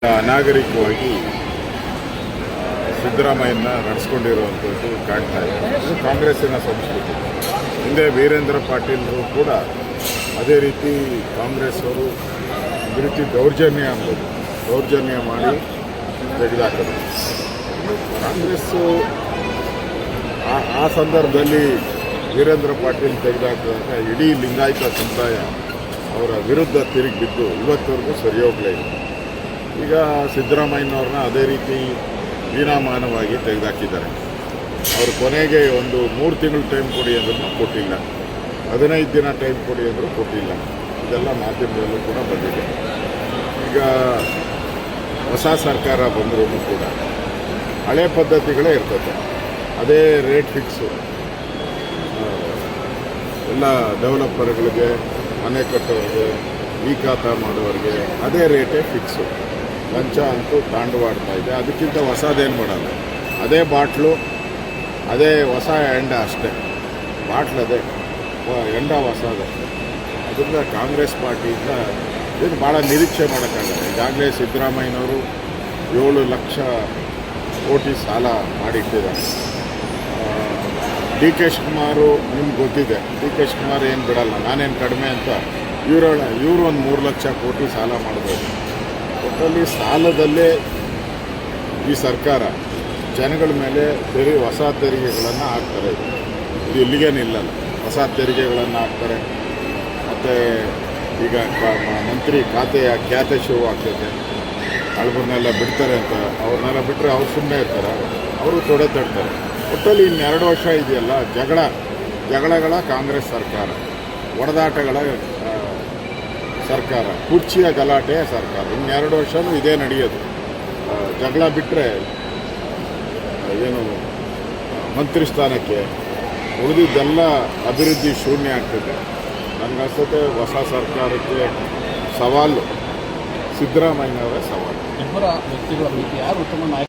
ಅನಾಗರಿಕವಾಗಿ ಸಿದ್ದರಾಮಯ್ಯನ ನಡೆಸ್ಕೊಂಡಿರುವಂಥದ್ದು ಕಾಣ್ತಾ ಇದೆ. ಇದು ಕಾಂಗ್ರೆಸ್ಸಿನ ಸಂಸ್ಕೃತಿ. ಹಿಂದೆ ವೀರೇಂದ್ರ ಪಾಟೀಲರು ಕೂಡ ಅದೇ ರೀತಿ ಕಾಂಗ್ರೆಸ್ ಅವರು ಈ ರೀತಿ ದೌರ್ಜನ್ಯ ಮಾಡಿ ತೆಗೆದುಹಾಕಿದ್ರು. ಕಾಂಗ್ರೆಸ್ಸು ಆ ಸಂದರ್ಭದಲ್ಲಿ ವೀರೇಂದ್ರ ಪಾಟೀಲ್ ತೆಗೆದುಹಾಕಿದಾಗ ಇಡೀ ಲಿಂಗಾಯತ ಸಮುದಾಯ ಅವರ ವಿರುದ್ಧ ತಿರುಗಿ ಬಿದ್ದು ಇವತ್ತವರೆಗೂ ಸರಿ ಹೋಗಲೇ ಇಲ್ಲ. ಈಗ ಸಿದ್ದರಾಮಯ್ಯನವ್ರನ್ನ ಅದೇ ರೀತಿ ಹೀನಾಮಾನವಾಗಿ ತೆಗೆದುಹಾಕಿದ್ದಾರೆ. ಅವರು ಕೊನೆಗೆ ಒಂದು 3 ತಿಂಗಳು ಟೈಮ್ ಕೊಡಿ ಅಂದ್ರೂ ಕೊಟ್ಟಿಲ್ಲ, 15 ದಿನ ಟೈಮ್ ಕೊಡಿ ಅಂದರೂ ಕೊಟ್ಟಿಲ್ಲ. ಇದೆಲ್ಲ ಮಾಧ್ಯಮದಲ್ಲೂ ಕೂಡ ಬಂದಿದೆ. ಈಗ ಹೊಸ ಸರ್ಕಾರ ಬಂದರೂ ಕೂಡ ಹಳೆ ಪದ್ಧತಿಗಳೇ ಇರ್ತದೆ. ಅದೇ ರೇಟ್ ಫಿಕ್ಸು, ಎಲ್ಲ ಡೆವಲಪರ್ಗಳಿಗೆ, ಮನೆ ಕಟ್ಟೋರಿಗೆ, ಈ ಖಾತಾ ಮಾಡೋರಿಗೆ ಅದೇ ರೇಟೇ ಫಿಕ್ಸು. ಲಂಚ ಅಂತೂ ತಾಂಡವಾಡ್ತಾ ಇದೆ. ಅದಕ್ಕಿಂತ ಹೊಸದೇನು ಮಾಡಲ್ಲ. ಅದೇ ಬಾಟ್ಲು, ಅದೇ ಹೊಸ ಎಂಡ ಅಷ್ಟೇ. ಬಾಟ್ಲು ಅದೇ, ಎಂಡ ಹೊಸದಷ್ಟೇ. ಅದರಿಂದ ಕಾಂಗ್ರೆಸ್ ಪಾರ್ಟಿಯಿಂದ ಇದು ಭಾಳ ನಿರೀಕ್ಷೆ ಮಾಡೋಕ್ಕಾಗಲ್ಲ. ಈಗಾಗಲೇ ಸಿದ್ದರಾಮಯ್ಯನವರು 7 ಲಕ್ಷ ಕೋಟಿ ಸಾಲ ಮಾಡಿಟ್ಟಿದ್ದಾರೆ. ಡಿ ಕೆ ಶಿವಕುಮಾರು ನಿಮ್ಗೆ ಗೊತ್ತಿದೆ, ಡಿ ಕೆ ಶಿವಕುಮಾರ್ ಏನು ಬಿಡಲ್ಲ, ನಾನೇನು ಕಡಿಮೆ ಅಂತ ಇವರು ಒಂದು 3 ಲಕ್ಷ ಕೋಟಿ ಸಾಲ ಮಾಡ್ಬೋದು. ಒಟ್ಟಲ್ಲಿ ಸಾಲದಲ್ಲೇ ಈ ಸರ್ಕಾರ ಜನಗಳ ಮೇಲೆ ಹೊಸ ತೆರಿಗೆಗಳನ್ನು ಹಾಕ್ತಾರೆ. ಇದು ಇಲ್ಲಿಗೆ ನಿಲ್ಲಲ್ಲ. ಹೊಸ ತೆರಿಗೆಗಳನ್ನು ಹಾಕ್ತಾರೆ. ಮತ್ತು ಈಗ ಮಂತ್ರಿ ಖಾತೆಯ ಖ್ಯಾತೆ ಶುರು ಆಗ್ತದೆ. ಹಳಬರನ್ನೆಲ್ಲ ಬಿಡ್ತಾರೆ ಅಂತ, ಅವ್ರನ್ನೆಲ್ಲ ಬಿಟ್ಟರೆ ಅವ್ರು ಸುಮ್ಮನೆ ಇರ್ತಾರೆ, ಅವರು ತೊಡೆ ತಡ್ತಾರೆ. ಒಟ್ಟಲ್ಲಿ 2 ವರ್ಷ ಇದೆಯಲ್ಲ, ಜಗಳಗಳ ಕಾಂಗ್ರೆಸ್ ಸರ್ಕಾರ, ಹೊಡೆದಾಟಗಳ ಸರ್ಕಾರ, ಕುರ್ಚಿಯ ಗಲಾಟೆಯ ಸರ್ಕಾರ. 2 ವರ್ಷವೂ ಇದೇ ನಡೆಯೋದು. ಜಗಳ ಬಿಟ್ಟರೆ ಏನು ಮಂತ್ರಿ ಸ್ಥಾನಕ್ಕೆ ಉಳಿದಿದ್ದೆಲ್ಲ ಅಭಿವೃದ್ಧಿ ಶೂನ್ಯ ಆಗ್ತದೆ. ನನಗನ್ಸುತ್ತೆ ಹೊಸ ಸರ್ಕಾರಕ್ಕೆ ಸವಾಲು ಸಿದ್ದರಾಮಯ್ಯನವರೇ ಸವಾಲು. ಇಬ್ಬರ ವ್ಯಕ್ತಿಗಳ ಯಾರು ಉತ್ತಮ ನಾಯಕ?